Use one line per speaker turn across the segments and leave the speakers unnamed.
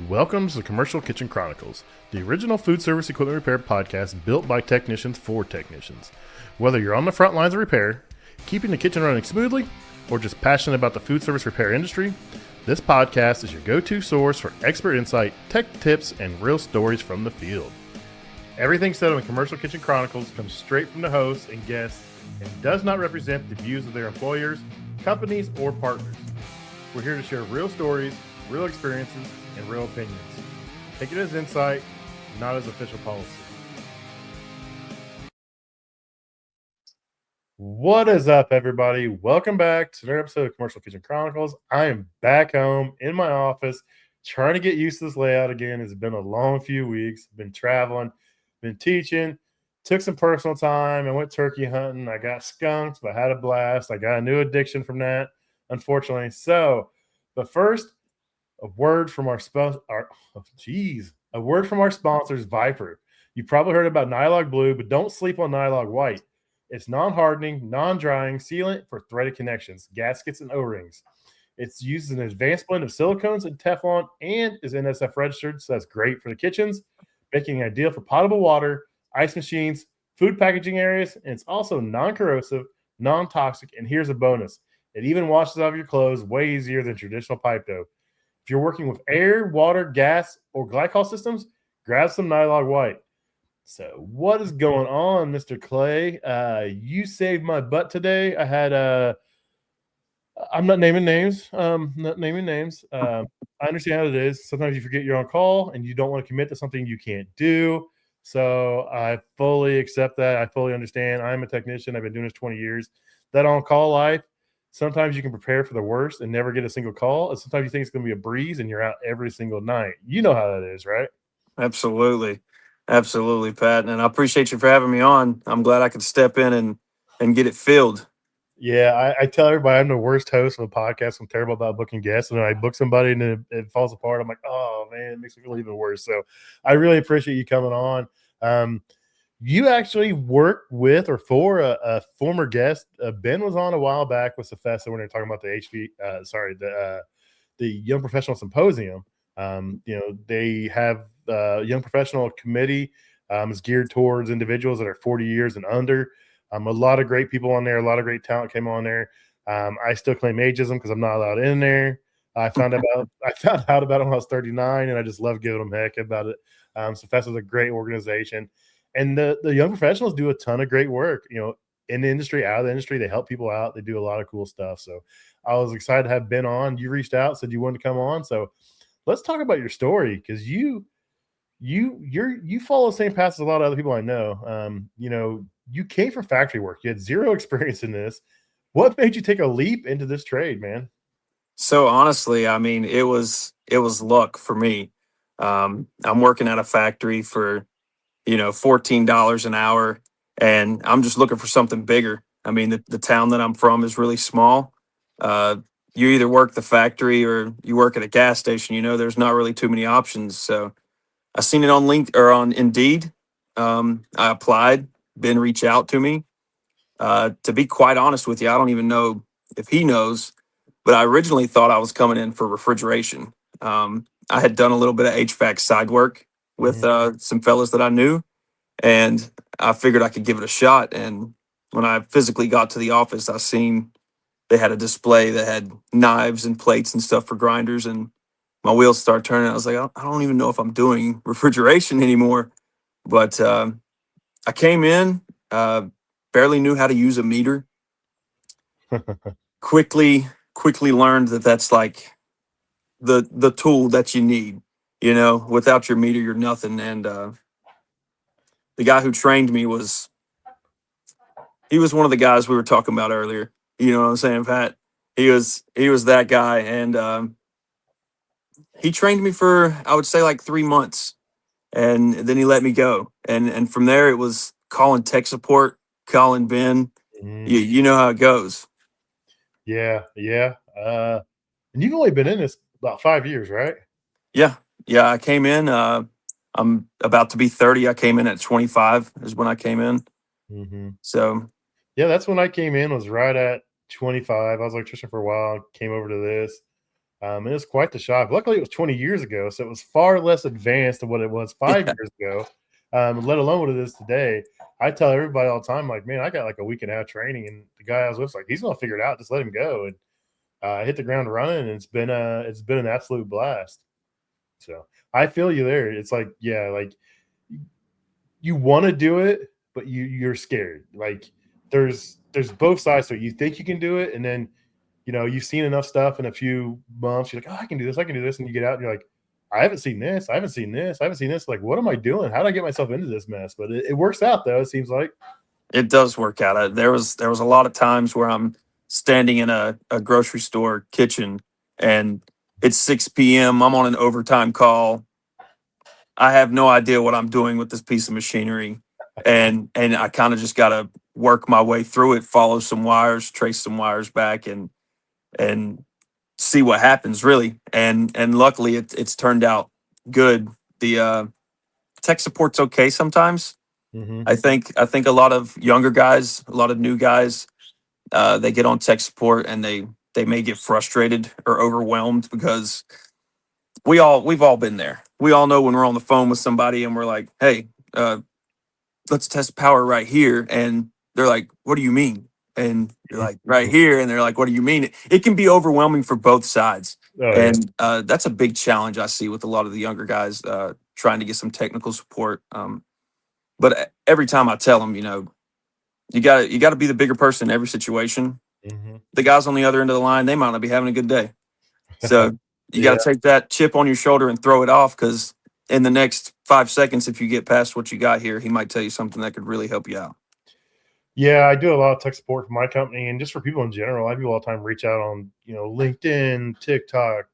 Welcome to the Commercial Kitchen Chronicles, the original food service equipment repair podcast built by technicians for technicians. Whether you're on the front lines of repair, keeping the kitchen running smoothly, or just passionate about the food service repair industry, this podcast is your go-to source for expert insight, tech tips, and real stories from the field. Everything said on the Commercial Kitchen Chronicles comes straight from the hosts and guests and does not represent the views of their employers, companies, or partners. We're here to share real stories, real experiences, and real opinions. Take it as insight, not as official policy. What is up, everybody? Welcome back to another episode of Commercial Kitchen Chronicles. I am back home in my office, trying to get used to this layout again. It's been a long few weeks. Been traveling, been teaching, took some personal time. I went turkey hunting. I got skunked, but I had a blast. I got a new addiction from that, unfortunately. But first, a word from our sponsors, Viper. You probably heard about Nylog Blue, but don't sleep on Nylog White. It's non-hardening, non-drying sealant for threaded connections, gaskets, and O-rings. It's used as an advanced blend of silicones and Teflon and is NSF registered, so that's great for the kitchens, making it ideal for potable water, ice machines, food packaging areas, and it's also non-corrosive, non-toxic, and here's a bonus. It even washes off your clothes way easier than traditional pipe dough. If you're working with air, water, gas, or glycol systems, grab some Nylog White. So what is going on, Mr. Clay? You saved my butt today. I had I'm not naming names. I understand how it is. Sometimes you forget you're on call and you don't want to commit to something you can't do. So I fully accept that. I fully understand. I'm a technician. I've been doing this 20 years. That on-call life, sometimes you can prepare for the worst and never get a single call. And sometimes you think it's going to be a breeze and you're out every single night. You know how that is, right?
Absolutely. Absolutely, Pat. And I appreciate you for having me on. I'm glad I could step in and get it filled.
Yeah, I tell everybody I'm the worst host of a podcast. I'm terrible about booking guests. And when I book somebody and it falls apart, I'm like, oh, man, it makes me feel even worse. So I really appreciate you coming on. You actually worked with or for a former guest. Ben was on a while back with Sefesa when they were talking about the Young Professional Symposium. They have a Young Professional Committee is geared towards individuals that are 40 years and under. A lot of great people on there. A lot of great talent came on there. I still claim ageism because I'm not allowed in there. I found out about it when I was 39, and I just love giving them heck about it. Sefesa is a great organization. And the young professionals do a ton of great work, in the industry, out of the industry. They help people out. They do a lot of cool stuff. So I was excited to have Ben on. You reached out, said you wanted to come on. So let's talk about your story, because you follow the same path as a lot of other people I know. You came from factory work. You had zero experience in this. What made you take a leap into this trade, man?
So honestly, I mean, it was luck for me. I'm working at a factory for $14 an hour, and I'm just looking for something bigger. I mean, the town that I'm from is really small. You either work the factory or you work at a gas station. There's not really too many options. So I seen it on LinkedIn or on Indeed. I applied. Ben reached out to me. To be quite honest with you, I don't even know if he knows, but I originally thought I was coming in for refrigeration. I had done a little bit of HVAC side work with some fellas that I knew, and I figured I could give it a shot. And when I physically got to the office, I seen they had a display that had knives and plates and stuff for grinders, and my wheels started turning. I was like, I don't even know if I'm doing refrigeration anymore. But I came in, barely knew how to use a meter. Quickly learned that that's like the tool that you need. Without your meter, you're nothing. And the guy who trained me was one of the guys we were talking about earlier. You know what I'm saying, Pat? He was that guy, and he trained me for, I would say, like 3 months, and then he let me go. And from there, it was calling tech support, calling Ben. You know how it goes.
Yeah. And you've only been in this about 5 years, right?
Yeah. I came in. I'm about to be 30. I came in at 25 is when I came in.
Mm-hmm.
So.
Yeah, that's when I came in, was right at 25. I was an electrician for a while, came over to this. And it was quite the shock. Luckily, it was 20 years ago, so it was far less advanced than what it was 5 years ago, let alone what it is today. I tell everybody all the time, like, man, I got like a week and a half training, and the guy I was with, like, he's gonna figure it out. Just let him go. And I hit the ground running, and it's been an absolute blast. So I feel you there. It's like, yeah, like you want to do it, but you're scared. Like there's both sides to it. You think you can do it, and then you've seen enough stuff in a few months. You're like, oh, I can do this, I can do this, and you get out and you're like, I haven't seen this, I haven't seen this, I haven't seen this. Like, what am I doing? How did I get myself into this mess? But it works out though. It seems like.
It does work out. There was a lot of times where I'm standing in a grocery store kitchen and it's 6 p.m. I'm on an overtime call. I have no idea what I'm doing with this piece of machinery. And I kind of just gotta work my way through it, follow some wires, trace some wires back and see what happens really. And luckily it's turned out good. The tech support's okay sometimes.
Mm-hmm.
I think a lot of younger guys, a lot of new guys, they get on tech support and they may get frustrated or overwhelmed because we've all been there. We all know when we're on the phone with somebody and we're like, "Hey, let's test power right here," and they're like, "What do you mean?" And you're like, "Right here," and they're like, "What do you mean?" It can be overwhelming for both sides,
Oh yeah.
and that's a big challenge I see with a lot of the younger guys trying to get some technical support. But every time I tell them, you got to be the bigger person in every situation.
Mm-hmm.
The guys on the other end of the line, they might not be having a good day. So you got
Yeah.
to take that chip on your shoulder and throw it off because in the next 5 seconds, if you get past what you got here, he might tell you something that could really help you out.
Yeah, I do a lot of tech support for my company and just for people in general. I do all the time reach out on, LinkedIn, TikTok,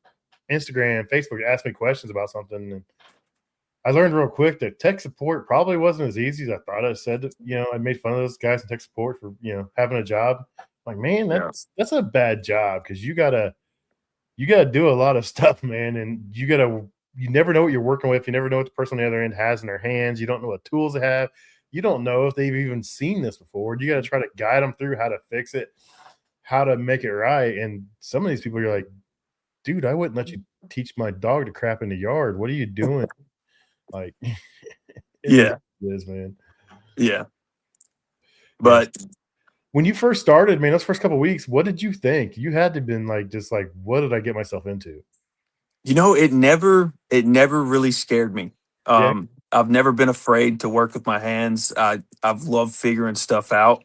Instagram, Facebook, ask me questions about something. And I learned real quick that tech support probably wasn't as easy as I thought. I said, I made fun of those guys in tech support for, having a job. Like, man,
Yeah.
that's a bad job because you gotta do a lot of stuff, man. And you never know what you're working with. You never know what the person on the other end has in their hands. You don't know what tools they have. You don't know if they've even seen this before. You got to try to guide them through how to fix it, how to make it right. And some of these people, you're like, dude, I wouldn't let you teach my dog to crap in the yard. What are you doing? Like, it is
Yeah.
what it is, man.
Yeah.
Yes.
But
When you first started, man, those first couple weeks, what did you think? You had to have been like, just like, what did I get myself into?
it never really scared me.
Yeah.
I've never been afraid to work with my hands. I've loved figuring stuff out.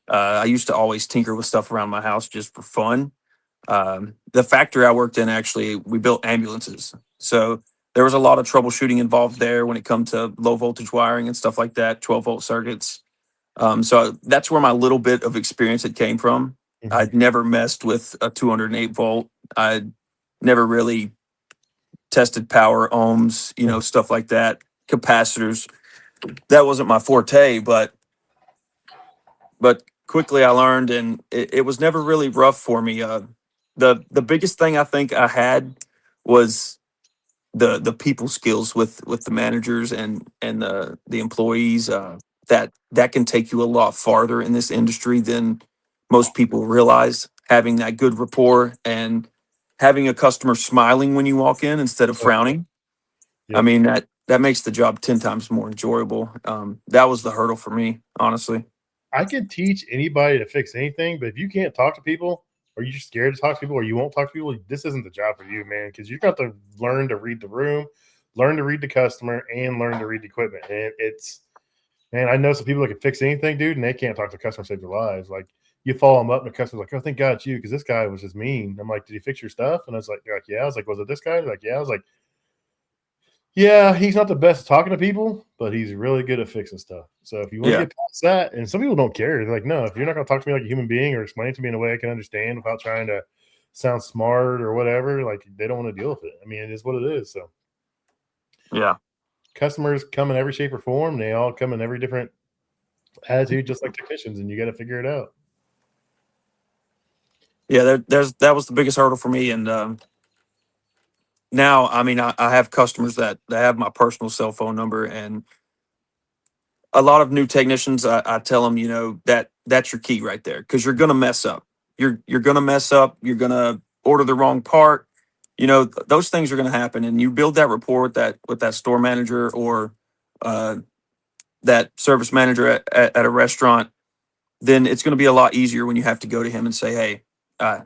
I used to always tinker with stuff around my house just for fun. The factory I worked in, actually, we built ambulances. So there was a lot of troubleshooting involved there when it come to low voltage wiring and stuff like that, 12-volt circuits. So that's where my little bit of experience had came from.
Mhm.
I'd never messed with a 208 volt. I'd never really tested power ohms, stuff like that, capacitors. That wasn't my forte, but quickly I learned, and it was never really rough for me. The biggest thing I think I had was the people skills with the managers and the employees. That can take you a lot farther in this industry than most people realize. Having that good rapport and having a customer smiling when you walk in instead of frowning. I
Yep.
mean that makes the job 10 times more enjoyable. That was the hurdle for me, honestly.
I could teach anybody to fix anything, but if you can't talk to people, or you're scared to talk to people, or you won't talk to people, this isn't the job for you, man. Because you got to learn to read the room, learn to read the customer, and learn to read the equipment. And man, I know some people that can fix anything, dude, and they can't talk to the customer to save their lives. Like, you follow them up, and the customer's like, "Oh, thank God it's you," because this guy was just mean. I'm like, "Did he fix your stuff?" And I was like, "You're like, yeah." I was like, "Was it this guy?" They're like, "Yeah." I was like, "Yeah, he's not the best at talking to people, but he's really good at fixing stuff." So if you want to
Yeah.
get past that, and some people don't care, they're like, "No, if you're not going to talk to me like a human being or explain it to me in a way I can understand without trying to sound smart or whatever, like they don't want to deal with it." I mean, it is what it is. So
Yeah.
customers come in every shape or form. They all come in every different attitude, just like technicians, and you got to figure it out.
Yeah, that was the biggest hurdle for me. And now, I mean, I have customers that have my personal cell phone number, and a lot of new technicians, I tell them, that's your key right there, because you're gonna mess up. You're gonna mess up. You're gonna order the wrong part. those things are going to happen, and you build that rapport with that store manager or uh, that service manager at a restaurant. Then it's going to be a lot easier when you have to go to him and say, "Hey, uh,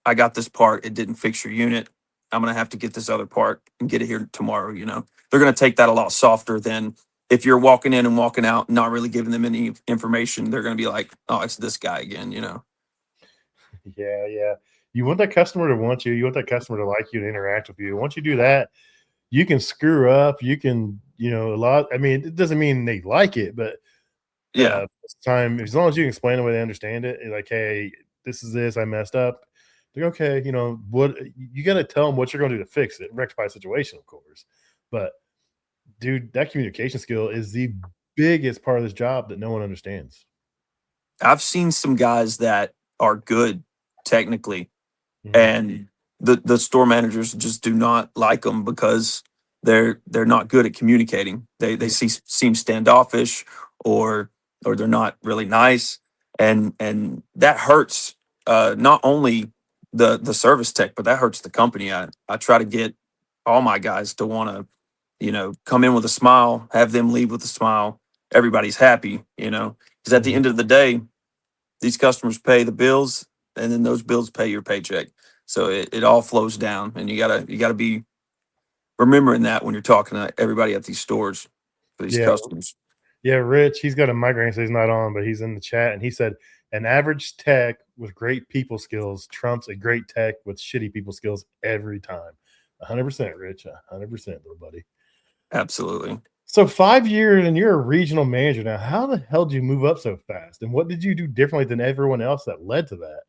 I got this part. It didn't fix your unit. I'm going to have to get this other part and get it here tomorrow." They're going to take that a lot softer than if you're walking in and walking out, not really giving them any information. They're going to be like, "Oh, it's this guy again."
Yeah, yeah. You want that customer to want you. You want that customer to like you and interact with you. Once you do that, you can screw up. You can, a lot. I mean, it doesn't mean they like it, but
Yeah.
time, as long as you can explain the way they understand it, like, hey, this is this, I messed up. Like, okay, what you got to tell them what you're going to do to fix it, rectify the situation, of course. But dude, that communication skill is the biggest part of this job that no one understands.
I've seen some guys that are good technically,
Mhm.
and the store managers just do not like them because they're not good at communicating. They
Yeah.
seem standoffish, or they're not really nice, and that hurts not only the service tech, but that hurts the company. I try to get all my guys to want to come in with a smile, have them leave with a smile. Everybody's happy, because at the
Mhm.
end of the day, these customers pay the bills, and then those bills pay your paycheck. So it all flows down, and you gotta be remembering that when you're talking to everybody at these stores for these
Yeah.
customers.
Yeah, Rich, he's got a migraine, so he's not on, but he's in the chat, and he said, "An average tech with great people skills trumps a great tech with shitty people skills every time." 100%, Rich. 100%, little buddy.
Absolutely.
So 5 years, and you're a regional manager now. How the hell did you move up so fast? And what did you do differently than everyone else that led to that?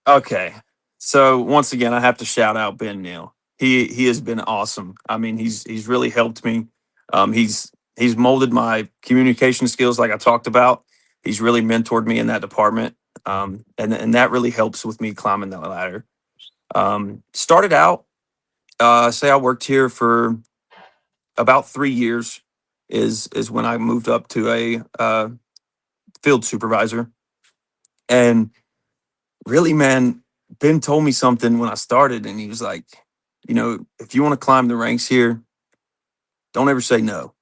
Okay. So once again, I have to shout out Ben Neal. He has been awesome. I mean, he's really helped me. He's molded my communication skills, like I talked about. He's really mentored me in that department, and that really helps with me climbing the ladder. Started out, say I worked here for about 3 years. Is when I moved up to a field supervisor, and really, man, Ben told me something when I started, and he was like, if you want to climb the ranks here, don't ever say no.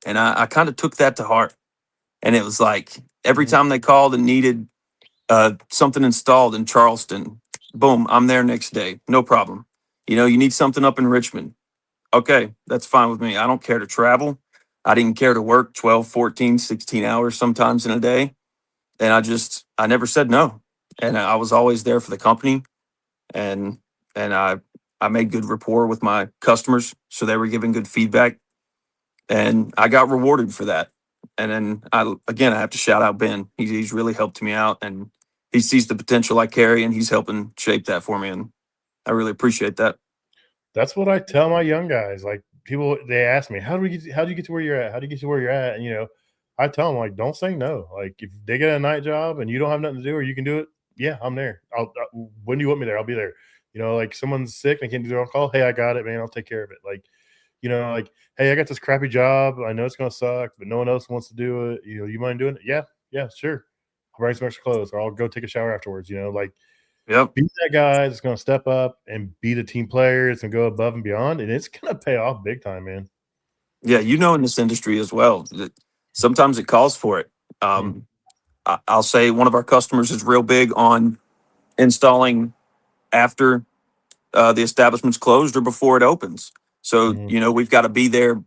And I kind of took that to heart. And it was like every
Mhm.
time they called and needed something installed in Charleston, boom, I'm there next day. No problem. You need something up in Richmond. Okay, that's fine with me. I don't care to travel. I didn't care to work 12, 14, 16 hours sometimes in a day. And I never said no. And I was always there for the company, and and I made good rapport with my customers, so they were giving good feedback, and I got rewarded for that. And then I have to shout out Ben. He's really helped me out, and he sees the potential I carry, and he's helping shape that for me, and I really appreciate that.
That's what I tell my young guys. Like, people, they ask me, how do you get to where you're at? How do you get to where you're at? And I tell them, like, don't say no. Like, if they get a night job and you don't have nothing to do or you can do it, yeah, I'm there. When do you want me there? I'll be there. Like, someone's sick and can't do their own call. Hey, I got it, man. I'll take care of it. Like, like, hey, I got this crappy job. I know it's gonna suck, but no one else wants to do it. You mind doing it? Yeah, yeah, sure. I'll bring some extra clothes, or I'll go take a shower afterwards. Like,
Yep.
be that guy that's going to step up and be the team players and go above and beyond, and it's going to pay off big time, man.
Yeah, in this industry as well, that sometimes it calls for it.
Mm,
I'll say one of our customers is real big on installing after the establishment's closed or before it opens. So,
mhm,
we've got to be there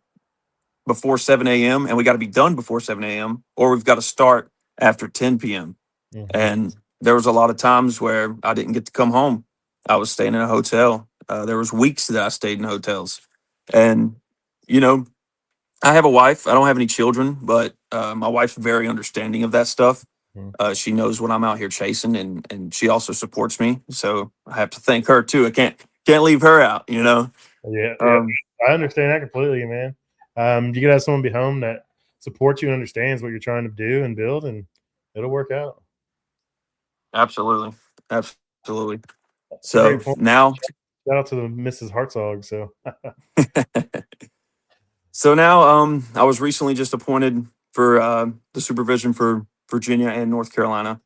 before 7 a.m. and we got to be done before 7 a.m. or we've got to start after 10 p.m.
mhm.
And there was a lot of times where I didn't get to come home. I was staying in a hotel. There was weeks that I stayed in hotels. And, you know, I have a wife. I don't have any children, but my wife's very understanding of that stuff.
Mhm.
She knows what I'm out here chasing, and she also supports me. So I have to thank her too. I can't leave her out.
Yeah, yeah.
Um,
I understand that completely, man. You got to have someone be home that supports you and understands what you're trying to do and build, and it'll work out.
Absolutely. Absolutely.
That's a
So
great point.
now,
Shout out to the Mrs. Hartzog. So,
I was recently just appointed for the supervision for Virginia and North Carolina.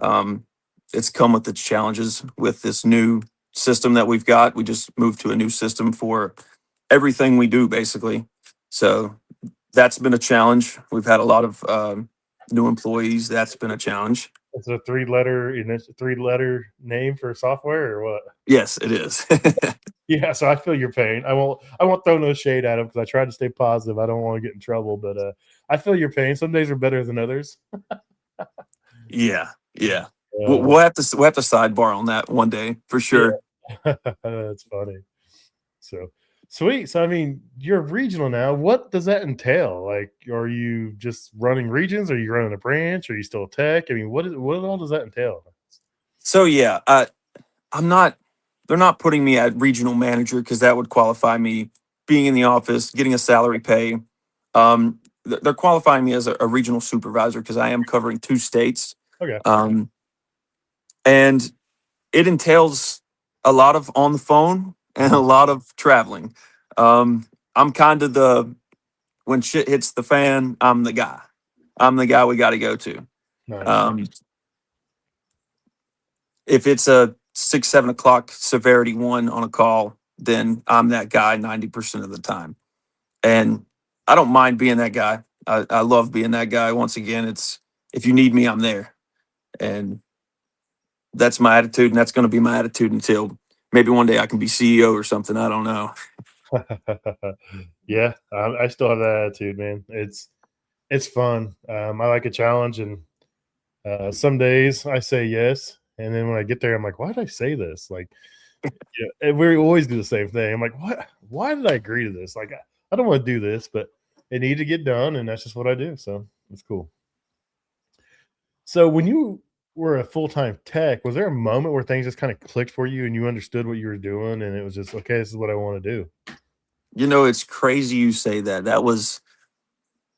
Um, it's come with its challenges with this new system that we've got. We just moved to a new system for everything we do, basically. So that's been a challenge. We've had a lot of new employees. That's been a challenge.
It's a three-letter name for software or what?
Yes, it is.
Yeah, so I feel your pain. I won't throw no shade at him because I try to stay positive. I don't want to get in trouble, but I feel your pain. Some days are better than others.
Yeah, yeah. We'll,
Uh,
we'll have to we'll have to sidebar on that one day for sure.
yeah, that's funny. So sweet. So I mean, you're regional now. What does that entail? Like, are you just running regions? Are you running a branch? Are you still tech? I mean, what all does that entail?
So yeah, I'm not. They're not putting me at regional manager because that would qualify me being in the office, getting a salary pay. They're qualifying me as a regional supervisor because I am covering 2 states,
Okay.
um, and it entails a lot of on the phone and a
Mhm.
lot of traveling. I'm kind of the when shit hits the fan, I'm the guy. I'm the guy we got to go to.
Nice.
Um, if it's a 6, 7 o'clock severity one on a call, then I'm that guy 90% of the time. And I don't mind being that guy. I love being that guy. Once again, it's if you need me, I'm there. And that's my attitude. And that's going to be my attitude until maybe one day I can be CEO or something. I don't know.
Yeah, I still have that attitude, man. It's fun. I like a challenge, and some days I say yes, and then when I get there, I'm like, why did I say this? Like, yeah, and we always do the same thing. I'm like, what? Why did I agree to this? Like, I don't want to do this, but it needed to get done, and that's just what I do. So it's cool. So when you were a full time tech, was there a moment where things just kind of clicked for you, and you understood what you were doing, and it was just okay? This is what I want to do.
It's crazy you say that.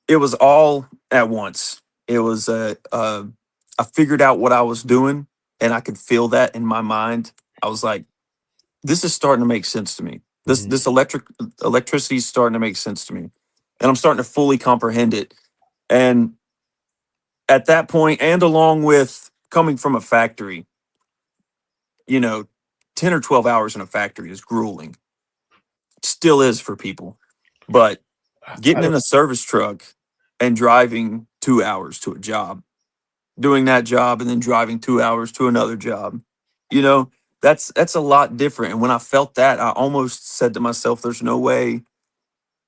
It was all at once. It was, I figured out what I was doing and I could feel that in my mind. I was like, this is starting to make sense to me. This
Mhm.
this electricity is starting to make sense to me, and I'm starting to fully comprehend it. And at that point, and along with coming from a factory, you know, 10 or 12 hours in a factory is grueling. Still is for people, but
I
getting in
don't.
a service truck and driving 2 hours to a job, doing that job, and then driving 2 hours to another job, you know, that's a lot different. And when I felt that, I almost said to myself, "There's no way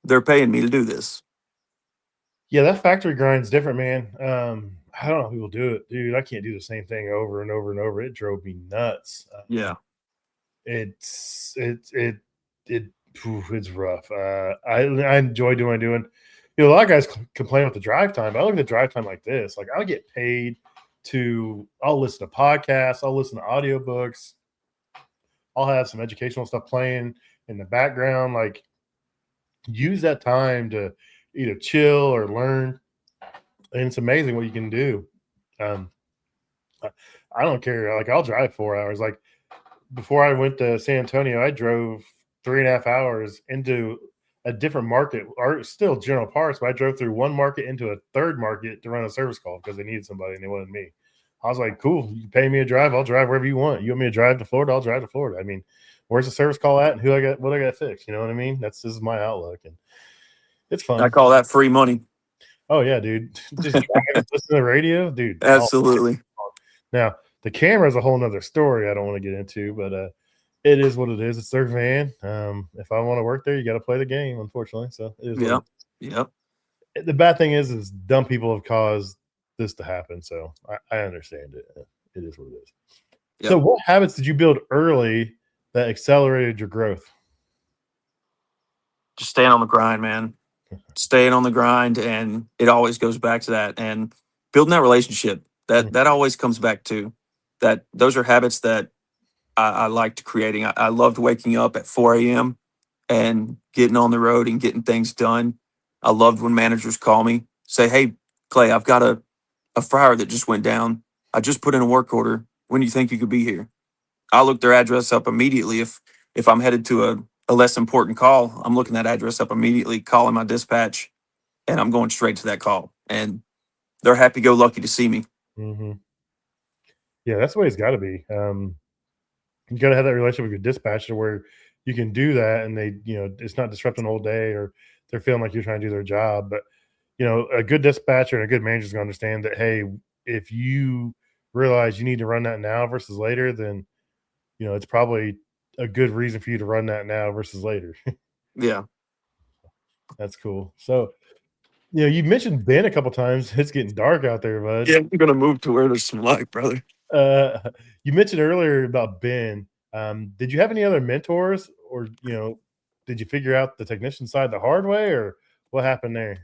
they're paying me to do this."
Yeah, that factory grind's different, man. I don't know how people do it, dude. I can't do the same thing over and over and over. It drove me nuts.
Yeah,
It it's rough. I enjoy doing what I'm doing. A lot of guys complain about the drive time, but I look at the drive time like this. Like, I get paid I'll listen to podcasts, I'll listen to audiobooks, I'll have some educational stuff playing in the background. Like, use that time to either chill or learn. And it's amazing what you can do. Um, I, I don't care. Like, I'll drive 4 hours. Like, before I went to San Antonio, I drove 3.5 hours into a different market, or still general parts, but I drove through one market into a third market to run a service call because they needed somebody and they wanted me. I was like, cool, you pay me a drive, I'll drive wherever you want. You want me to drive to Florida, I'll drive to Florida. I mean, where's the service call at and what I got fixed? You know what I mean? This is my outlook, and it's
I
fun.
call that free money.
Oh yeah, dude. Just drive, listen to the radio, dude.
Absolutely.
Now the camera is a whole nother story I don't want to get into, but it is what it is. It's their van. If I want to work there, you got to play the game, unfortunately. So it is what it
Yep. Yep.
is. The bad thing is dumb people have caused this to happen. So I understand it. It is what it is. So,
Yep.
what habits did you build early that accelerated your growth?
Just staying on the grind, man. Staying on the grind, and it always goes back to that. And building that relationship, that always comes back to that. Those are habits that I liked creating. I loved waking up at 4 a.m. and getting on the road and getting things done. I loved when managers call me, say, "Hey, Clay, I've got a fryer that just went down. I just put in a work order. When do you think you could be here?" I'll look their address up immediately. If I'm headed to a less important call, I'm looking that address up immediately, calling my dispatch, and I'm going straight to that call. And they're happy go lucky to see me.
Mm-hmm. Yeah, that's the way it's got to be. You got to have that relationship with your dispatcher where you can do that, and they, it's not disrupting the whole day, or they're feeling like you're trying to do their job. But a good dispatcher and a good manager is going to understand that, hey, if you realize you need to run that now versus later, then it's probably a good reason for you to run that now versus later.
Yeah.
That's cool. So, you mentioned Ben a couple times. It's getting dark out there, bud.
Yeah, I'm gonna move to where there's some light, brother.
Uh, you mentioned earlier about Ben. Did you have any other mentors, or did you figure out the technician side the hard way, or what happened there?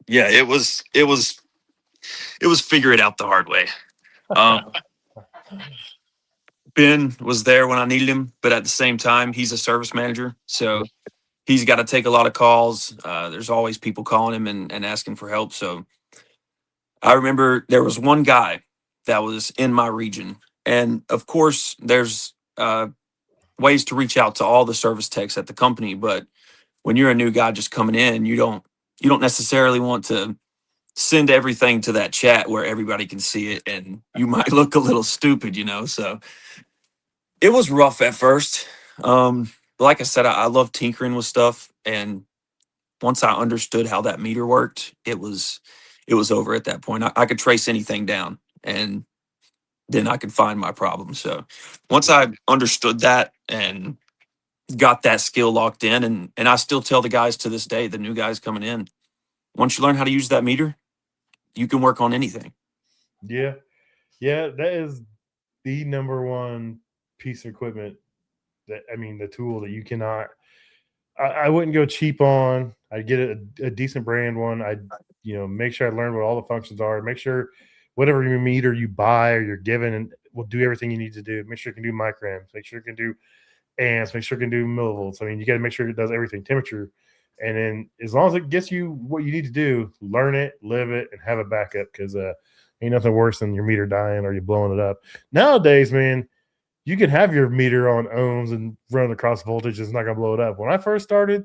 Yeah, it was figure it out the hard way. Um, Ben was there when I needed him, but at the same time, he's a service manager, so he's got to take a lot of calls. There's always people calling him and asking for help. So I remember there was one guy that was in my region, and of course, there's ways to reach out to all the service techs at the company, but when you're a new guy just coming in, you don't necessarily want to send everything to that chat where everybody can see it, and you might look a little stupid. So it was rough at first. Like I said, I love tinkering with stuff, and once I understood how that meter worked, it was over at that point. I could trace anything down, and then I could find my problem. So once I understood that and got that skill locked in, and I still tell the guys to this day, the new guys coming in, once you learn how to use that meter, you can work on anything.
Yeah, yeah, that is the number one piece of equipment, that, I mean, the tool that you cannot. I wouldn't go cheap on. I'd get a decent brand one. I'd make sure I learn what all the functions are. Make sure whatever meter you buy or you're given and will do everything you need to do. Make sure it can do microamps. Make sure it can do amps. Make sure it can do millivolts. I mean, you got to make sure it does everything. Temperature, and then as long as it gets you what you need to do, learn it, live it, and have a backup, because ain't nothing worse than your meter dying or you blowing it up. Nowadays, man, you can have your meter on ohms and run across voltage. It's not going to blow it up. When I first started,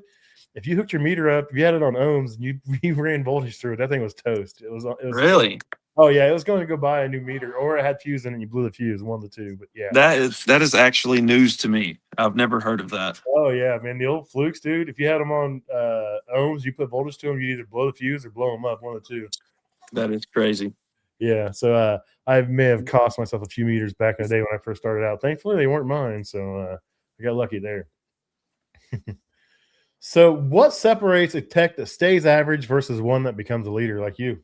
if you hooked your meter up, if you had it on ohms and you ran voltage through it, that thing was toast. It was.
Really?
Oh yeah, it was going to go buy a new meter, or it had fuse in it and you blew the fuse, one of the two. But yeah.
That is actually news to me. I've never heard of that.
Oh yeah, man, the old flukes, dude. If you had them on ohms, you put voltage to them, you either blow the fuse or blow them up, one of the two.
That is crazy.
Yeah, so I may have cost myself a few meters back in the day when I first started out. Thankfully, they weren't mine, so I got lucky there. So, what separates a tech that stays average versus one that becomes a leader like you?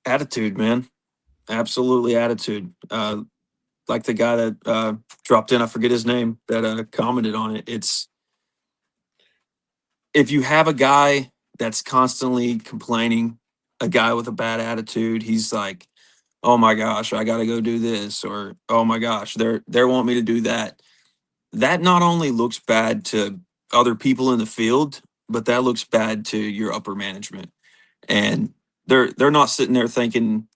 Attitude, man. Absolutely attitude. Like the guy that dropped in, I forget his name, that commented on it. It's if you have a guy that's constantly complaining, a guy with a bad attitude, he's like, "Oh my gosh, I got to go do this," or "Oh my gosh, they want me to do that." That not only looks bad to other people in the field, but that looks bad to your upper management. And they're not sitting there thinking,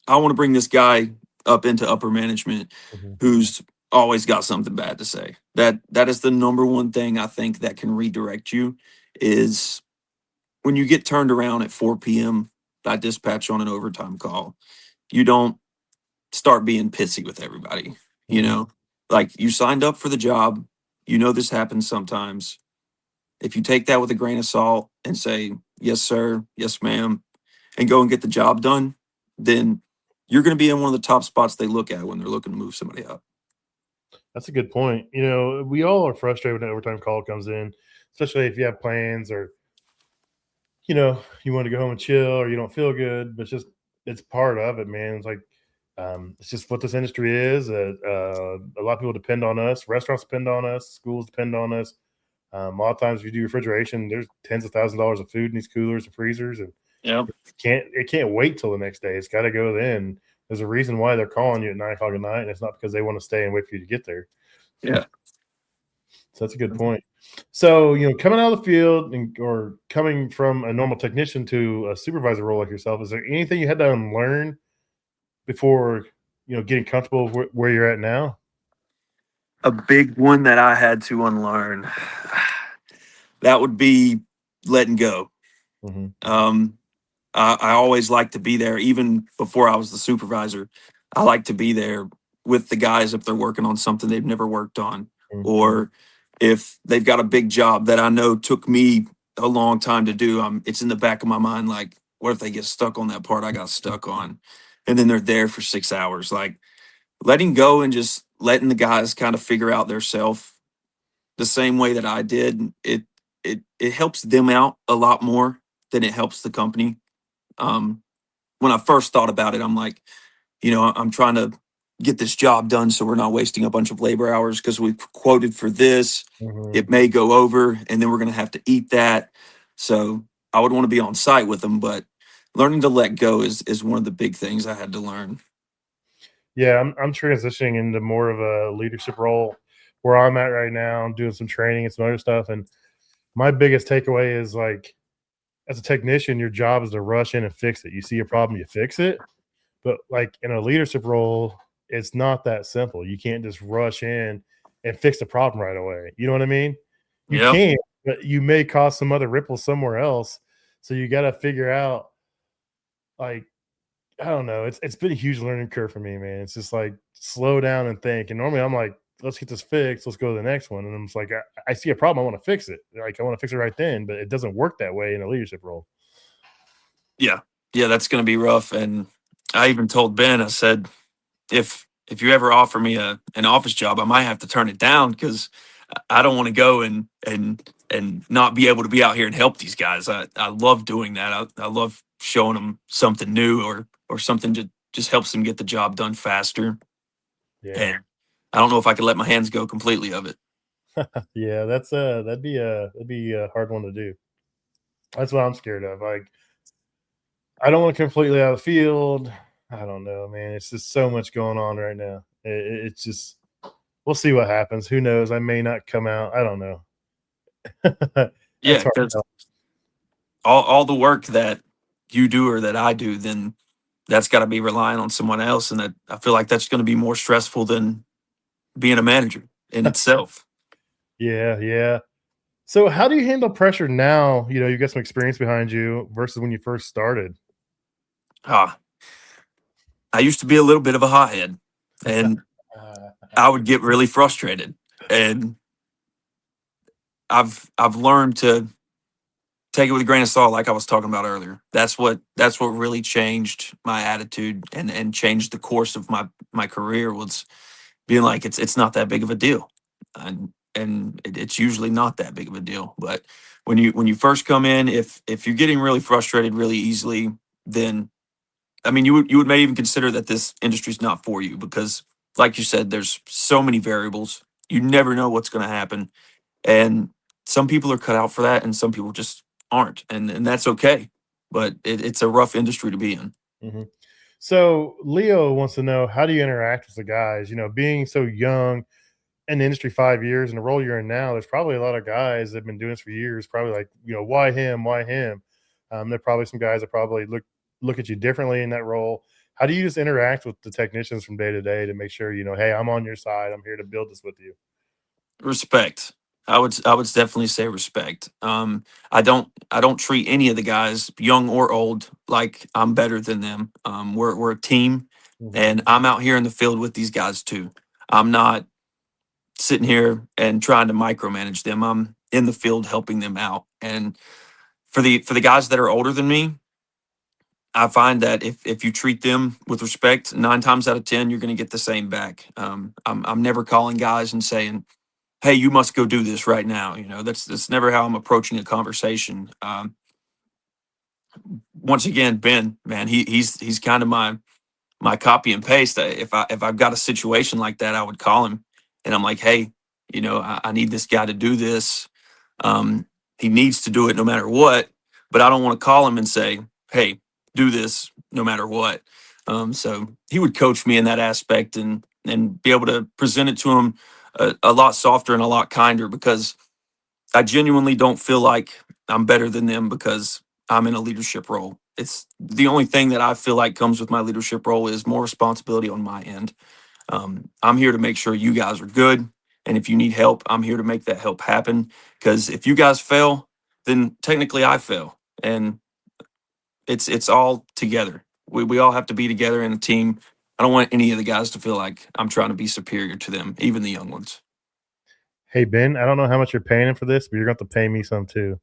I want to bring this guy up into upper management
Mhm.
who's always got something bad to say. That is the number one thing I think that can redirect you is when you get turned around at 4 p.m. by dispatch on an overtime call, you don't start being pissy with everybody. You
Mhm.
know, like you signed up for the job. You know this happens sometimes. If you take that with a grain of salt and say, yes, sir, yes, ma'am, and go and get the job done, then you're going to be in one of the top spots they look at when they're looking to move somebody up.
That's a good point. We all are frustrated when an overtime call comes in, especially if you have plans, or you want to go home and chill, or you don't feel good. But it's part of it, man. It's like it's just what this industry is. A lot of people depend on us. Restaurants depend on us. Schools depend on us. A lot of times, if you do refrigeration, there's tens of thousands of dollars of food in these coolers and freezers, and
Yeah.
it can't wait till the next day. It's got to go then. There's a reason why they're calling you at 9 o'clock at night, and it's not because they want to stay and wait for you to get there.
Yeah.
So that's a good point. So, coming out of the field, or coming from a normal technician to a supervisor role like yourself, is there anything you had to unlearn before, getting comfortable where you're at now?
A big one that I had to unlearn, that would be letting go.
Hmm.
Um, I always like to be there, even before I was the supervisor. I like to be there with the guys if they're working on something they've never worked on,
Mhm.
or if they've got a big job that I know took me a long time to do. It's in the back of my mind, like, what if they get stuck on that part I got stuck on, and then they're there for 6 hours? Like, letting go and just letting the guys kind of figure out their self the same way that I did. It helps them out a lot more than it helps the company. Um, when I first thought about it, I'm like, I'm trying to get this job done so we're not wasting a bunch of labor hours because we've quoted for this.
Mhm.
It may go over and then we're going to have to eat that. So I would want to be on site with them, but learning to let go is one of the big things I had to learn.
Yeah, I'm transitioning into more of a leadership role where I'm at right now. I'm doing some training and some other stuff, and my biggest takeaway is like, as a technician, your job is to rush in and fix it. You see a problem, you fix it. But like in a leadership role, it's not that simple. You can't just rush in and fix the problem right away. You know what I mean? You
Yep.
can, but you may cause some other ripples somewhere else. So you got to figure out, like, I don't know. It's been a huge learning curve for me, man. It's just like slow down and think. And normally I'm like, let's get this fixed. Let's go to the next one. And I'm just like, I see a problem. I want to fix it. Like I want to fix it right then, but it doesn't work that way in a leadership role.
Yeah. Yeah, that's going to be rough. And I even told Ben, I said, if you ever offer me an office job, I might have to turn it down because I don't want to go and not be able to be out here and help these guys. I love doing that. I love showing them something new or something to just helps them get the job done faster.
Yeah.
And I don't know if I could let my hands go completely of it.
Yeah. That'd be a hard one to do. That's what I'm scared of. Like, I don't want to completely out of the field. I don't know, man. It's just so much going on right now. It's just we'll see what happens. Who knows? I may not come out. I don't know. That's
Yeah,
hard to
because
tell.
all the work that you do or that I do, then that's got to be relying on someone else, and that I feel like that's going to be more stressful than being a manager in itself.
Yeah, yeah. So, how do you handle pressure now? You know, you've got some experience behind you versus when you first started.
Ah, I used to be a little bit of a hothead, and I would get really frustrated. And I've learned to take it with a grain of salt, like I was talking about earlier. That's what really changed my attitude and changed the course of my career, was being like, it's not that big of a deal, and it's usually not that big of a deal. But when you first come in, if you're getting really frustrated really easily, then I mean, you would may even consider that this industry is not for you because, like you said, there's so many variables. You never know what's going to happen, and some people are cut out for that, and some people just aren't, and that's okay. But it's a rough industry to be in.
Mhm. So, Leo wants to know, how do you interact with the guys? You know, being so young in the industry 5 years and the role you're in now, there's probably a lot of guys that have been doing this for years. Probably like, why him? Why him? There are probably some guys that probably look at you differently in that role. How do you just interact with the technicians from day to day to make sure hey, I'm on your side. I'm here to build this with you.
Respect. I would definitely say respect. I don't treat any of the guys, young or old, like I'm better than them. We're a team,
Mhm.
and I'm out here in the field with these guys too. I'm not sitting here and trying to micromanage them. I'm in the field helping them out. And for the guys that are older than me, I find that if you treat them with respect, 9 times out of 10, you're going to get the same back. I'm never calling guys and saying, "Hey, you must go do this right now." That's never how I'm approaching a conversation. Once again, Ben, man, he's kind of my copy and paste. If I've got a situation like that, I would call him, and I'm like, "Hey, I need this guy to do this. Um, he needs to do it no matter what." But I don't want to call him and say, "Hey, do this no matter what." So he would coach me in that aspect and be able to present it to him a lot softer and a lot kinder, because I genuinely don't feel like I'm better than them because I'm in a leadership role. It's the only thing that I feel like comes with my leadership role is more responsibility on my end. I'm here to make sure you guys are good. And if you need help, I'm here to make that help happen. Because if you guys fail, then technically I fail. And it's all together. We all have to be together in a team. I don't want any of the guys to feel like I'm trying to be superior to them, even the young ones.
Hey Ben, I don't know how much you're paying him for this, but you're going to have to pay me some too.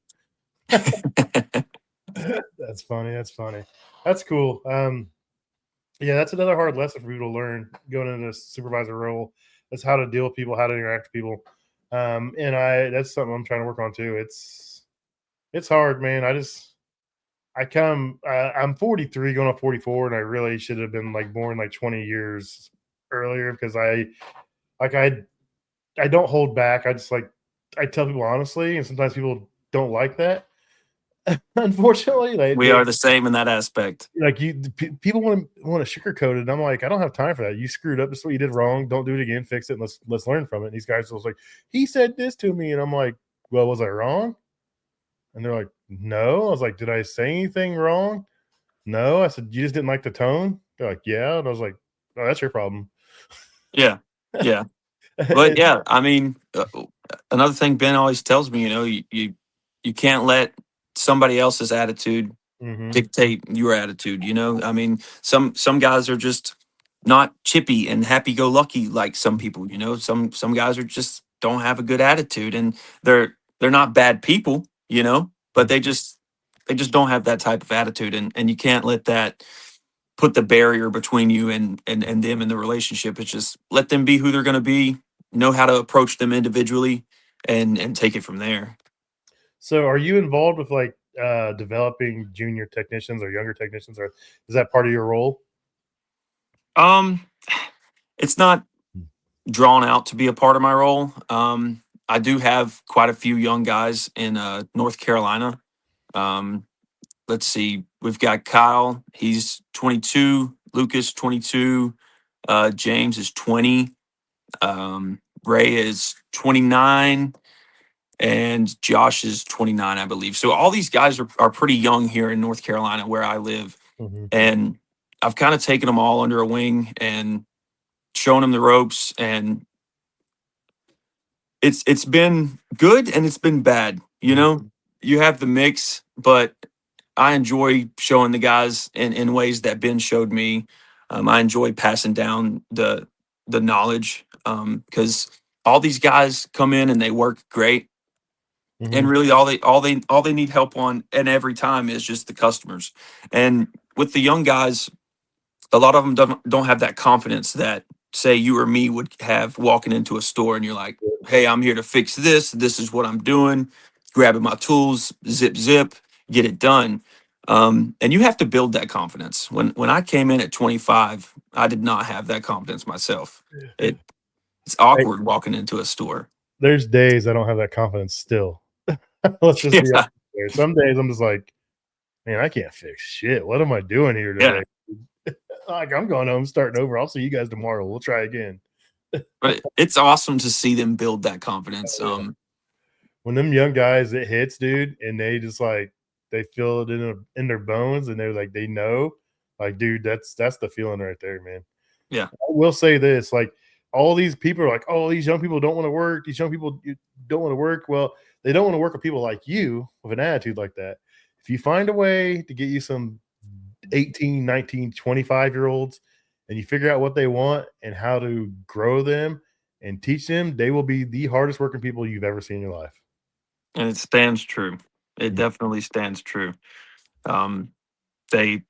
That's funny. That's funny. That's cool. Yeah, that's another hard lesson for people to learn going into this supervisor role. That's how to deal with people, how to interact with people. And that's something I'm trying to work on too. It's hard, man. I'm 43 going on 44, and I really should have been like born like 20 years earlier because like I don't hold back. I tell people honestly, and sometimes people don't like that. Unfortunately,
We are the same in that aspect.
like people want to sugarcoat it. And I'm like, I don't have time for that. You screwed up. This is what you did wrong. Don't do it again. Fix it. And let's learn from it. And these guys was like, he said this to me, and I'm like, well, was I wrong? And they're like, no. I was like, did I say anything wrong? No. I said, you just didn't like the tone. They're like, yeah. And I was like, oh, that's your problem.
Yeah, yeah. But yeah, I mean, another thing Ben always tells me, you can't let somebody else's attitude
Mm-hmm.
dictate your attitude. I mean, some guys are just not chippy and happy go lucky like some people. Some guys are just don't have a good attitude, and they're not bad people. But they just don't have that type of attitude, and you can't let that put the barrier between you and them in the relationship. It's just let them be who they're going to be, know how to approach them individually, and take it from there.
So, are you involved with like developing junior technicians or younger technicians, or is that part of your role?
Um, it's not drawn out to be a part of my role. I do have quite a few young guys in North Carolina. Um, let's see, we've got Kyle, he's 22, Lucas 22, James is 20, Ray is 29, and Josh is 29, I believe. So all these guys are pretty young here in North Carolina where I live.
Mm-hmm.
And I've kind of taken them all under a wing and shown them the ropes. And it's been good and it's been bad.
Mm-hmm.
You have the mix, but I enjoy showing the guys in ways that Ben showed me. I enjoy passing down the knowledge because all these guys come in and they work great,
Mm-hmm.
and really all they need help on and every time is just the customers. And with the young guys, a lot of them don't have that confidence that say you or me would have walking into a store and you're like, hey, I'm here to fix this is what I'm doing, grabbing my tools, zip zip, get it done. And you have to build that confidence. When I came in at 25, I did not have that confidence myself. It's
Hey,
awkward walking into a store.
there's days I don't have that confidence still. Let's just be honest
Yeah,
there. Some days I'm just like, man, I can't fix shit. What am I doing here
yeah.
today? Like, I'm going home, starting over. I'll see you guys tomorrow. We'll try again.
But it's awesome to see them build that confidence.
Oh, yeah. When them young guys it hits, dude, and they just like they feel it in their bones, and they're like they know, like, dude, that's the feeling right there, man.
Yeah.
I will say this, like, all these people are like, oh, these young people don't want to work. These young people don't want to work. Well, they don't want to work with people like you with an attitude like that. If you find a way to get you some 18, 19, 25 year olds and you figure out what they want and how to grow them and teach them, they will be the hardest working people you've ever seen in your life.
And it stands true. It
Mhm.
definitely stands true. Um, they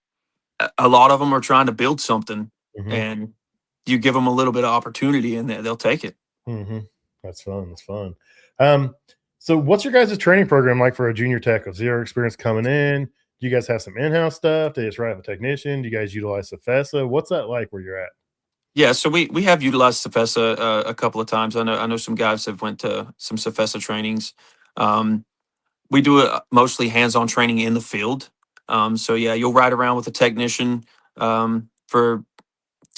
a lot of them are trying to build something,
Mhm.
and you give them a little bit of opportunity, and they'll take it.
Mhm. That's fun. That's fun. Um, so what's your guys' training program like for a junior tech? Of zero experience coming in? Do you guys have some in-house stuff? Do you just write up a technician? Do you guys utilize Safesa? What's that like where you're at?
Yeah, so we have utilized Safesa a couple of times. I know some guys have went to some Safesa trainings. Um, we do mostly hands-on training in the field. So yeah, you'll ride around with a technician for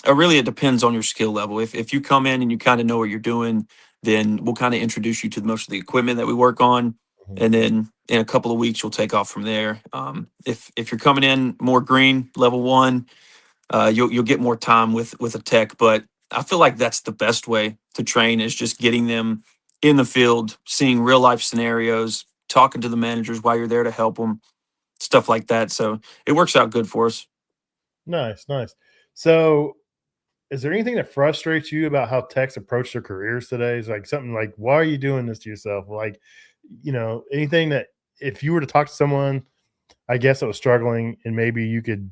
really, it depends on your skill level. If you come in and you kind of know what you're doing, then we'll kind of introduce you to most of the equipment that we work on,
Mhm.
and then in a couple of weeks you'll take off from there. If you're coming in more green level one, you'll get more time with a tech. But I feel like that's the best way to train is just getting them in the field, seeing real life scenarios, talking to the managers while you're there to help them, stuff like that. So it works out good for us.
Nice, nice. So is there anything that frustrates you about how techs approach their careers today? Is like something like, why are you doing this to yourself? Like, anything that if you were to talk to someone, I guess that was struggling and maybe you could,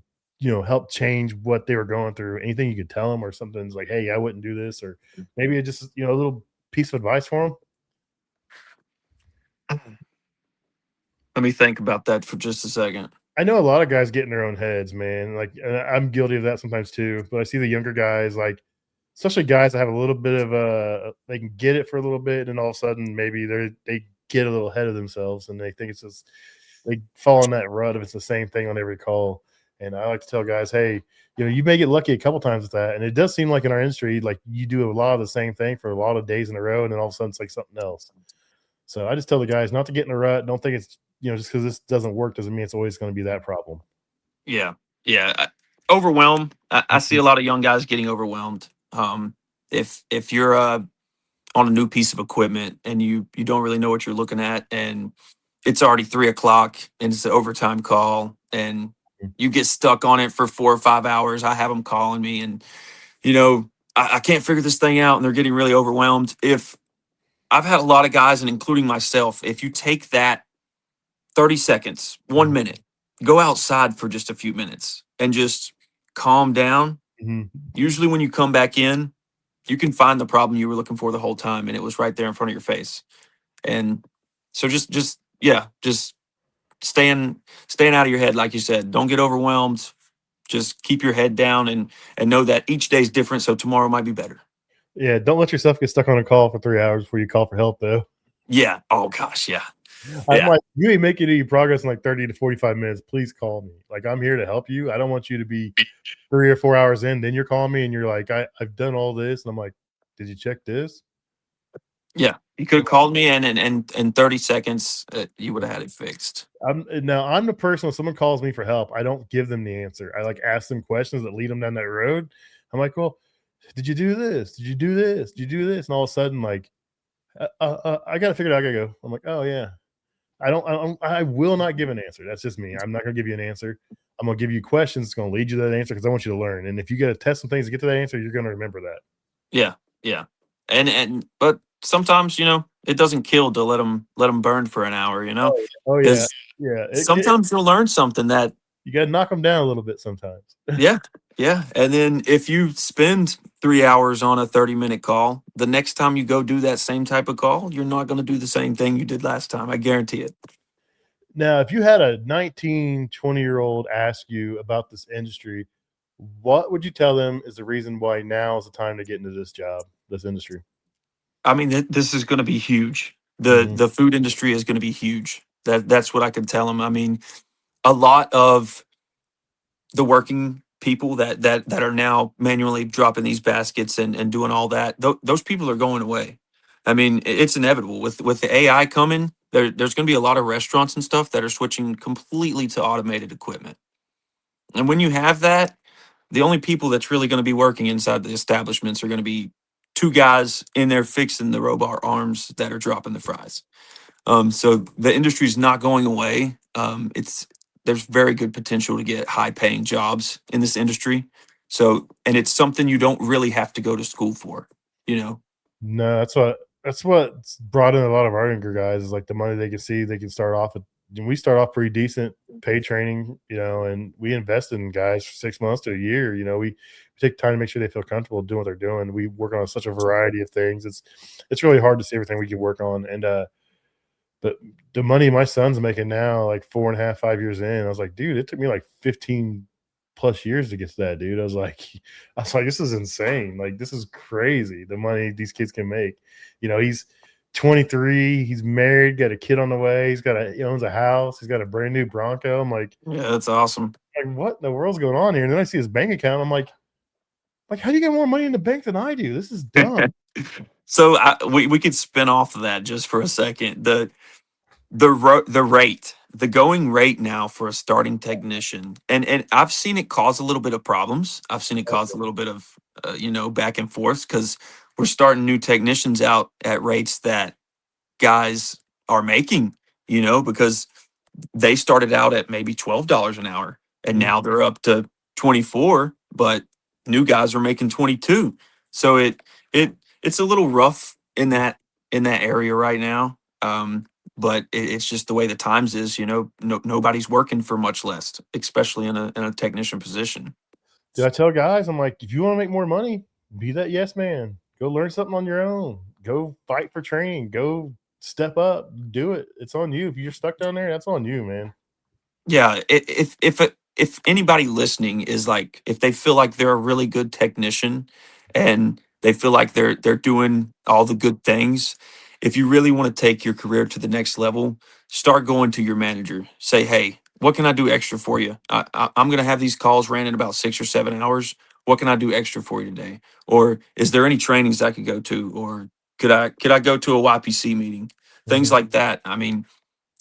help change what they were going through, anything you could tell them or something's like, hey, I wouldn't do this, or maybe it just, a little piece of advice for them.
Let me think about that for just a second.
I know a lot of guys get in their own heads, man. Like, I'm guilty of that sometimes too. But I see the younger guys, like, especially guys that have a little bit of they can get it for a little bit, and all of a sudden maybe they get a little ahead of themselves, and they think it's just they fall in that rut if it's the same thing on every call. And I like to tell guys, hey, you may get lucky a couple times with that, and it does seem like in our industry, like you do a lot of the same thing for a lot of days in a row, and then all of a sudden it's like something else. So I just tell the guys not to get in a rut. Don't think it's just because this doesn't work doesn't mean it's always going to be that problem.
Yeah, yeah. Overwhelmed. I see
Mhm.
a lot of young guys getting overwhelmed. If you're on a new piece of equipment and you don't really know what you're looking at, and it's already 3 o'clock and it's an overtime call, and you get stuck on it for 4 or 5 hours. I have them calling me, and I can't figure this thing out, and they're getting really overwhelmed. If I've had a lot of guys, and including myself, if you take that 30 seconds, one
Mhm.
minute, go outside for just a few minutes and just calm down.
Mhm.
Usually, when you come back in, you can find the problem you were looking for the whole time, and it was right there in front of your face. And so, just staying out of your head, like you said. Don't get overwhelmed. Just keep your head down, and know that each day is different. So tomorrow might be better.
Yeah, don't let yourself get stuck on a call for 3 hours before you call for help, though.
Yeah. Oh gosh. Yeah.
I'm
Yeah.
like, you ain't making any progress in like 30 to 45 minutes. Please call me. Like, I'm here to help you. I don't want you to be 3 or 4 hours in, then you're calling me and you're like, I've done all this. And I'm like, did you check this?
Yeah. You could have called me, and in 30 seconds, you would have had it fixed.
I'm the person when someone calls me for help, I don't give them the answer. I like ask them questions that lead them down that road. I'm like, well, did you do this? Did you do this? Did you do this? And all of a sudden, like, I got to figure it out. I got to go. I'm like, oh yeah. I will not give an answer. That's just me. I'm not gonna give you an answer. I'm gonna give you questions. It's gonna lead you to that answer because I want you to learn. And if you gotta test some things to get to that answer, you're gonna remember that.
Yeah, yeah. And but sometimes, it doesn't kill to let them burn for an hour,
Oh yeah,
because
yeah.
sometimes you'll learn something that,
You gotta knock them down a little bit sometimes.
yeah, yeah. And then if you spend 3 hours on a 30-minute call, the next time you go do that same type of call, you're not going to do the same thing you did last time. I guarantee it.
Now, if you had a 19, 20-year-old ask you about this industry, what would you tell them is the reason why now is the time to get into this job, this industry?
I mean, this is going to be huge. The
Mhm.
the food industry is going to be huge. That's what I can tell them. I mean, a lot of the working people that are now manually dropping these baskets and doing all that, those people are going away. I mean, it's inevitable with the AI coming. There's going to be a lot of restaurants and stuff that are switching completely to automated equipment. And when you have that, the only people that's really going to be working inside the establishments are going to be two guys in there fixing the robot arms that are dropping the fries. So the industry is not going away. It's There's very good potential to get high paying jobs in this industry. So, and it's something you don't really have to go to school for, you know?
No, that's what's brought in a lot of our younger guys is like the money they can see. They can start off at and we start off pretty decent pay training, and we invest in guys for 6 months to a year. We take time to make sure they feel comfortable doing what they're doing. We work on such a variety of things. It's really hard to see everything we can work on. And but the money my son's making now, like 4.5, 5 years in, I was like, dude, it took me like 15 plus years to get to that, dude. I was like, this is insane. Like, this is crazy. The money these kids can make. He's 23. He's married, got a kid on the way. He owns a house. He's got a brand new Bronco. I'm
Yeah, that's awesome.
like, what in the world's going on here? And then I see his bank account. I'm like, how do you get more money in the bank than I do? This is dumb.
So we could spin off of that just for a second. The rate, the going rate now for a starting technician, and I've seen it cause a little bit of problems. I've seen it cause a little bit of back and forth, because we're starting new technicians out at rates that guys are making, because they started out at maybe $12 an hour, and
Mhm.
now they're up to 24. But new guys are making 22. So it's a little rough in that area right now. But it's just the way the times is. Nobody's working for much less, especially in a technician position.
Did I tell guys? I'm like, if you want to make more money, be that yes man. Go learn something on your own. Go fight for training. Go step up. Do it. It's on you. If you're stuck down there, that's on you, man.
Yeah, if anybody listening is like, if they feel like they're a really good technician and they feel like they're doing all the good things, if you really want to take your career to the next level, start going to your manager. Say, hey, what can I do extra for you? I'm going to have these calls ran in about 6 or 7 hours. What can I do extra for you today? Or is there any trainings I could go to? Or could I go to a YPC meeting? Things
Mhm.
like that. I mean,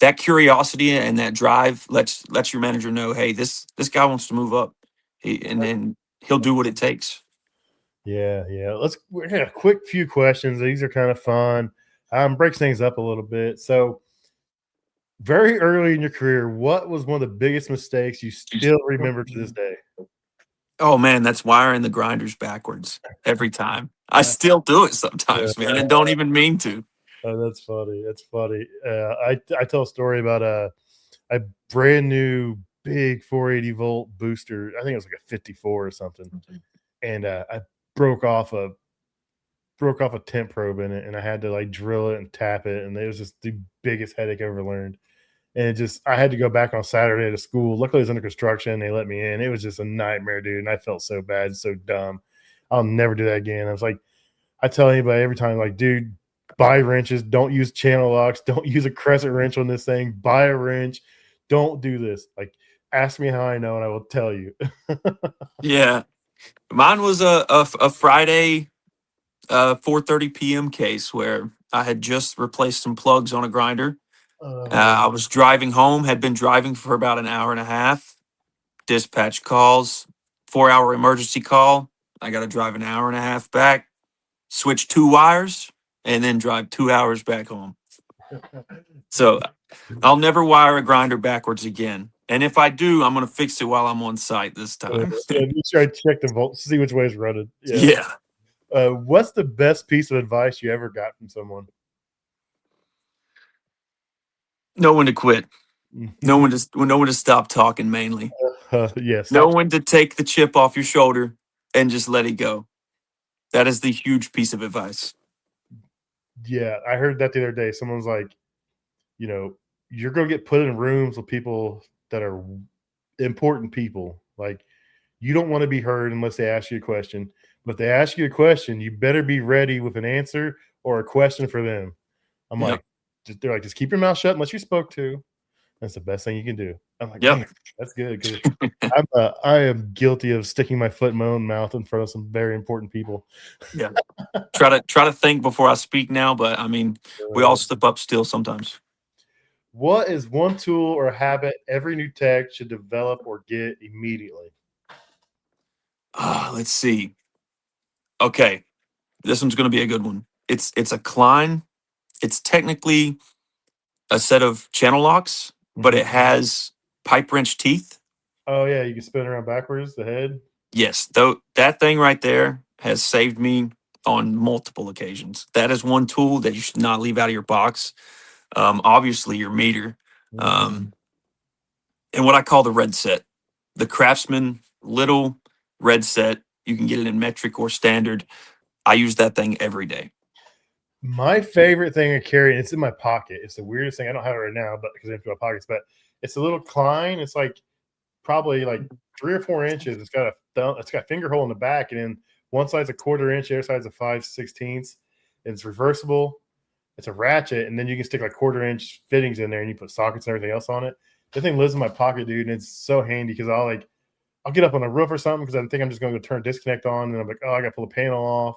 that curiosity and that drive lets your manager know, hey, this guy wants to move up, and then he'll do what it takes.
Yeah, yeah. We got a quick few questions. These are kind of fun. Breaks things up a little bit. So, very early in your career, what was one of the biggest mistakes you still remember to this day?
Oh man, that's wiring the grinders backwards every time. I still do it sometimes, man, and don't even mean to.
Oh, that's funny. That's funny. I tell a story about a brand new big 480 volt booster. I think it was like a 54 or something, and I broke off a broke off a temp probe in it, and I had to like drill it and tap it, and it was just the biggest headache I ever learned. And I had to go back on Saturday to school. Luckily, it was under construction. They let me in. It was just a nightmare, dude. And I felt so bad, so dumb. I'll never do that again. I was like, I tell anybody every time, like, dude, buy wrenches. Don't use channel locks. Don't use a crescent wrench on this thing. Buy a wrench. Don't do this. Like, ask me how I know, and I will tell you.
Yeah, mine was a Friday 4:30 p.m. case where I had just replaced some plugs on a grinder. I was driving home, had been driving for about an hour and a half. Dispatch calls, 4 hour emergency call. I got to drive an hour and a half back, switch 2 wires, and then drive 2 hours back home. So I'll never wire a grinder backwards again. And if I do, I'm going to fix it while I'm on site this time.
Yeah, you try to check the volts, see which way it's running. Yeah.
Yeah.
What's the best piece of advice you ever got from someone?
Know when to quit. Know when to stop talking mainly.
Yeah,
Know
stop.
when to take the chip off your shoulder and just let it go. That is the huge piece of advice.
Yeah, I heard that the other day. Someone's like, you know, you're going to get put in rooms with people that are important people. Like, you don't want to be heard unless they ask you a question. But if they ask you a question, you better be ready with an answer or a question for them. I'm
Yep.
like, they're like, just keep your mouth shut unless you're spoke to. That's the best thing you can do. I'm like,
Yep.
man, that's good because I am guilty of sticking my foot in my own mouth in front of some very important people.
Yeah. Try to think before I speak now, but I mean, we all slip up still sometimes.
What is one tool or habit every new tech should develop or get immediately?
Let's see. Okay, this one's going to be a good one. It's a Klein. It's technically a set of channel locks, but
Mhm.
it has pipe wrench teeth.
Oh yeah, you can spin around backwards the head.
Yes, though that thing right there has saved me on multiple occasions. That is one tool that you should not leave out of your box. Obviously, your meter,
Mhm.
um, and what I call the red set, the Craftsman little red set. You can get it in metric or standard. I use that thing every day.
My favorite thing I carry, and it's in my pocket. It's the weirdest thing. I don't have it right now, but because I empty my pockets. But it's a little Klein. It's like probably like 3 or 4 inches. It's got a it's got a finger hole in the back, and then one side's a 1/4 inch, the other side's a 5/16. It's reversible. It's a ratchet, and then you can stick like 1/4 inch fittings in there, and you put sockets and everything else on it. The thing lives in my pocket, dude, and it's so handy because I'll get up on a roof or something because I think I'm just going to turn disconnect on, and I'm like, oh, I got to pull the panel off,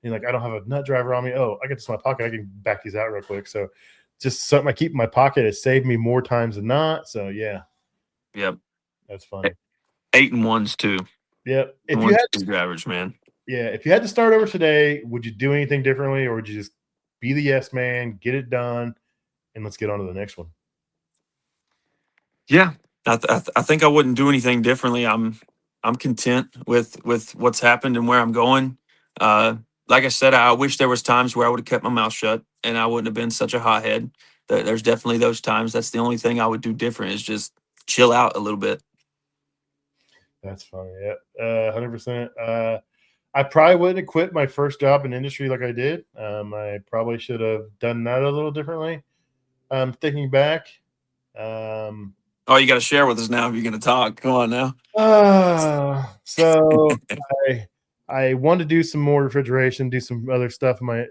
and like I don't have a nut driver on me. Oh, I got this in my pocket. I can back these out real quick. So just something I keep in my pocket. It saved me more times than not. So yeah,
Yep.
that's funny.
8 and 1s too.
Yep. If you
One
had,
screwdrivers, man.
yeah, if you had to start over today, would you do anything differently, or would you just be the yes man, get it done, and let's get on to the next one?
Yeah, I think I wouldn't do anything differently. I'm content with what's happened and where I'm going. Uh, like I said, I wish there was times where I would have kept my mouth shut and I wouldn't have been such a hothead. There's definitely those times. That's the only thing I would do different is just chill out a little bit.
That's funny. Yeah, 100%. I probably wouldn't have quit my first job in industry like I did. I probably should have done that a little differently. Thinking back, um,
Oh, you got to share with us now if you're going to talk. Come on now.
so I wanted to do some more refrigeration, do some other stuff in my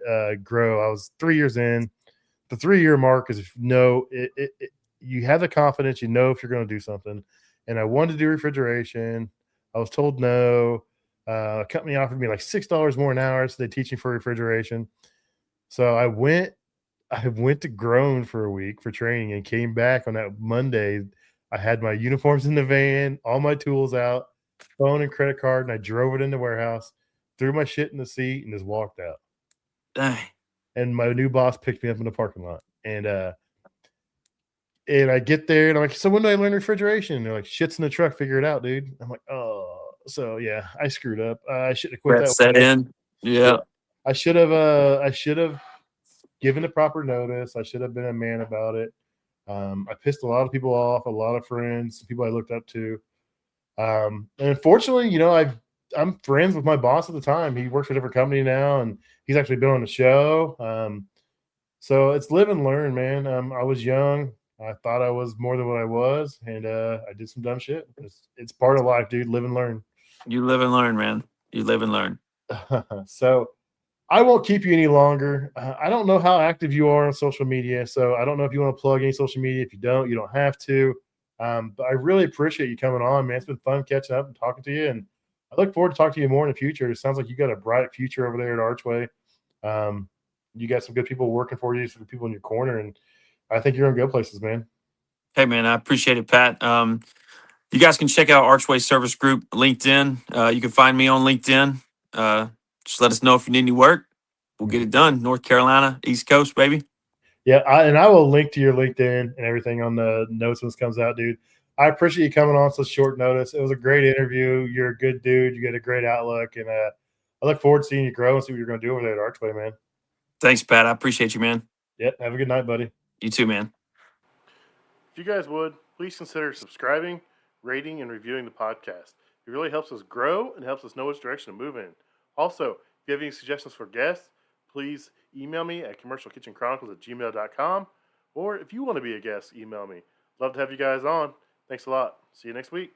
grow. I was 3 years in. The 3 year mark is you have the confidence, you know if you're going to do something. And I wanted to do refrigeration. I was told no. A company offered me like $6 more an hour, so they teach me for refrigeration. So I went to Grown for a week for training and came back on that Monday. I had my uniforms in the van, all my tools out, phone and credit card, and I drove it in the warehouse, threw my shit in the seat, and just walked out.
Dang.
And my new boss picked me up in the parking lot. And I get there and I'm like, so when do I learn refrigeration? And they're like, shit's in the truck, figure it out, dude. I'm like, oh, so yeah, I screwed up. I should have quit
That
that
set
way.
in.
Yeah,
Yeah.
I should have given the proper notice. I should have been a man about it. I pissed a lot of people off, a lot of friends, people I looked up to. And unfortunately, I'm friends with my boss at the time. He works for a different company now, and he's actually been on the show. So it's live and learn, man. I was young. I thought I was more than what I was, and I did some dumb shit. It's part of life, dude. Live and learn.
You live and learn, man. You live and learn.
So I won't keep you any longer. I don't know how active you are on social media, so I don't know if you want to plug any social media. If you don't have to. But I really appreciate you coming on, man. It's been fun catching up and talking to you, and I look forward to talking to you more in the future. It sounds like you got a bright future over there at Archway. Um, you got some good people working for you, some good people in your corner, and I think you're gonna go places, man.
Hey, man, I appreciate it, Pat. You guys can check out Archway Service Group LinkedIn. You can find me on LinkedIn. Uh, just let us know if you need any work. We'll get it done. North Carolina, East Coast, baby.
Yeah, I will link to your LinkedIn and everything on the notes when this comes out, dude. I appreciate you coming on such short notice. It was a great interview. You're a good dude. You got a great outlook, and I look forward to seeing you grow and see what you're going to do over there at Archway, man.
Thanks, Pat. I appreciate you, man.
Yep. Have a good night, buddy.
You too, man.
If you guys would, please consider subscribing, rating, and reviewing the podcast. It really helps us grow and helps us know which direction to move in. Also, if you have any suggestions for guests, please email me at commercialkitchenchronicles@gmail.com. Or if you want to be a guest, email me. Love to have you guys on. Thanks a lot. See you next week.